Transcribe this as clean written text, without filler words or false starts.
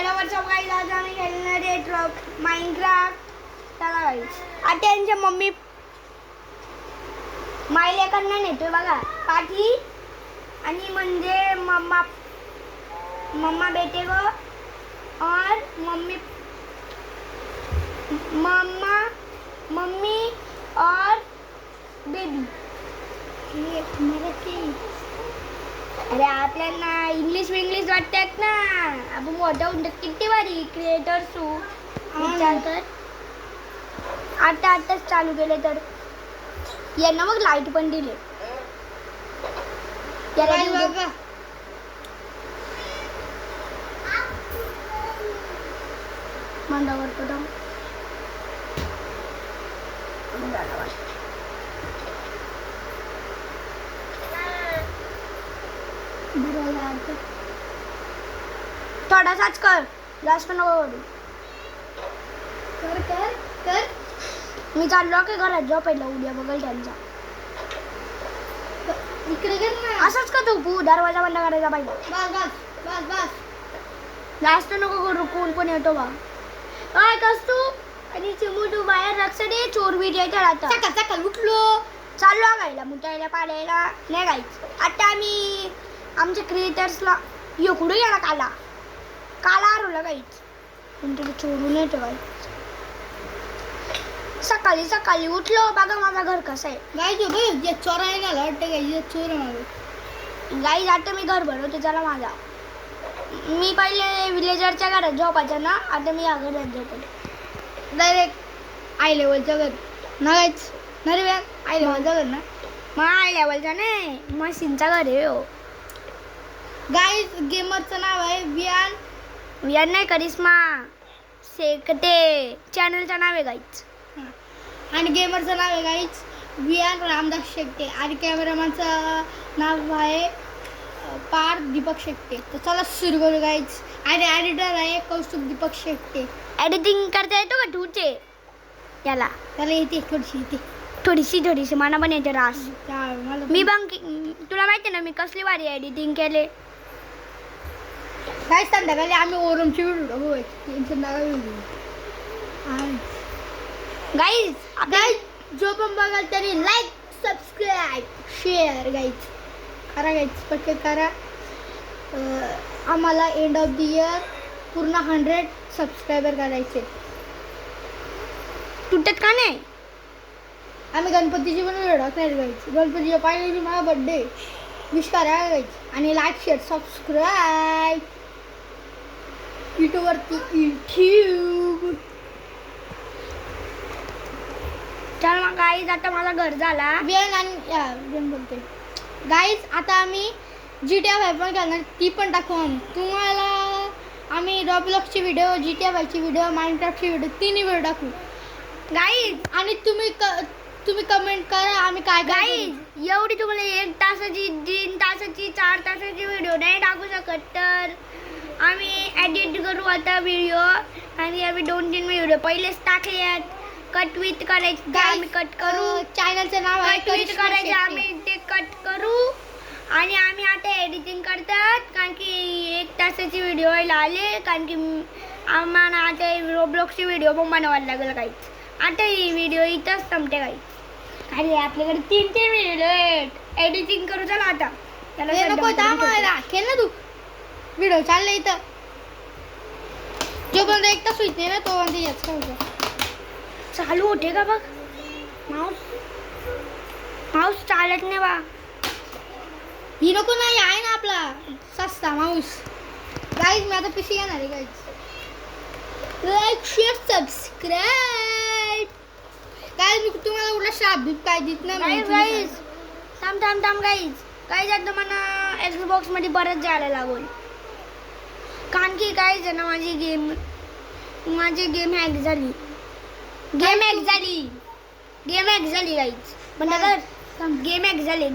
Hello WhatsApp guys, आज आम्ही खेळणार आहे ट्रक माइनक्राफ्ट. चला गाईज, आता यांच्या मम्मी मायलेकरना नेतोय बघा पाठी. आणि म्हणजे मम्मा मम्मा बेटे को और मम्मी मम्मा मम्मी और बेबी. अरे आपल्याला इंग्लिश वाटतात ना, आपण मोठं होऊन किती भारी क्रिएटर्स तू विचार कर. आताच चालू केले तर यांना मग लाईट पण दिले. मंदावर पडा थोडासाच कर, जास्त नको करू. कर मी चाललो की घरात जाऊ पहिला, उद्या बघल त्यांचा. इकडे असंच का तू दरवाजा बंद करायचा पाहिजे. बस जास्त नको करू. कोण पण येतो बा काय कस तू आणि चिमू तू बाहेर रक्ष दे. चोर बी द्यायचा राहता. सकाळ उठलो चाललो गायला मुतायला पाडायला नाही गायच. आता आम्ही आमच्या क्रिएटर्सला यो कुठे गेला काला आरोला गायच पण तुला चोरून येतो गाय. सकाळी उठलो बघा माझा घर कसं आहे गाय. चोर आहे ना वाटतं गाई चोर गाई. आता मी घर भरवते चला माझा. मी पहिले विलेजरच्या घरात झोपायचं ना, आता मी या घरात झोपले डायरेक्ट आय लेवलच्या घर नाहीच नरे आय लेवलचं घर ना. मग आय लेवलचा नाही मशीनचा घर आहे हो गाईज. गेमरचं नाव आहे वियान नाही करिश्मा शेकटे. चॅनलचं नाव आहे गाईज. आणि गेमरचं नाव आहे गाईज वियान रामदास शेकटे. आणि कॅमेरामॅनचं नाव आहे पार्थ दीपक शेकटे. तर चला सुरू करू गाईज. आणि एडिटर आहे कौस्तुभ दीपक शेकटे. एडिटिंग करता येतो का तुझे याला? त्याला येते थोडीशी मला पण येते रास. मी पण तुला माहिती ना मी कसली भारी एडिटिंग केले. काय संध्याकाळी आम्ही ओरमची व्हिडिओ गाईज. जो पण बघाल तरी लाईक सबस्क्राईब शेअर गाईज करा गाईज. पटकन करा. आम्हाला एंड ऑफ द इयर पूर्ण 100 सबस्क्रायबर करायचे. तुटत का नाही? आम्ही गणपतीची पण व्हिडिओ टाकणार गाईज. गणपतीच्या पहिली माझा बर्थडे विश करा गाईज. आणि लाईक शेअर सबस्क्राईब यूट्यूब. चल मग गाईज, आता मला घर झाला वेळ बोलते गाईज. आता आम्ही GTA 5 पण करणार, ती पण टाकू. तुम्हाला आम्ही रॉब्लॉक्सची व्हिडिओ, GTA 5 ची व्हिडिओ, माइनक्राफ्टची व्हिडिओ तिन्ही व्हिडिओ टाकू गाईज. आणि तुम्ही कमेंट करा आम्ही काय गाईज. एवढी तुम्हाला 1 तासाची 3 तासाची 4 तासाची व्हिडिओ नाही टाकू शकत, तर आम्ही एडिट करू आता व्हिडिओ. आणि आम्ही 2-3 व्हिडिओ पहिलेच टाकले आहेत. कट विथ करायचे आम्ही कट करू. चॅनलचं नाव आहे कट विथ करायचे, आम्ही ते कट करू. आणि आम्ही आता एडिटिंग करतात कारण की 1 तासाची व्हिडिओ आले. कारण की आम्हाला आता रोब्लॉक्सची व्हिडिओ पण बनवायला लागलं काहीच. आता ही व्हिडिओ इथंच संपते काही. अरे आपल्याकडे 3 व्हिडिओ आहेत. एडिटिंग करू चला आता. त्याला खेळ ना तू व्हिडिओ चालला इथं. जो पण 1 तास होते ना तो याच चालू होते का बघ. माऊस चालत नाही बा. ही नको नाही आहे ना आपला सस्ता माऊस. गाईज मी आता पिशी घेणार आहे guys. Like share subscribe guys. मी तुम्हाला कुठला शाप काय देत नाही गाईज. थांब गाईज आता मला एक्सबॉक्स मध्ये परत जायला लागेल. कारण की गाईज ना माझी गेम हॅक झाली. गेम हॅक झाली गाईज. पण गेम हॅक झाली.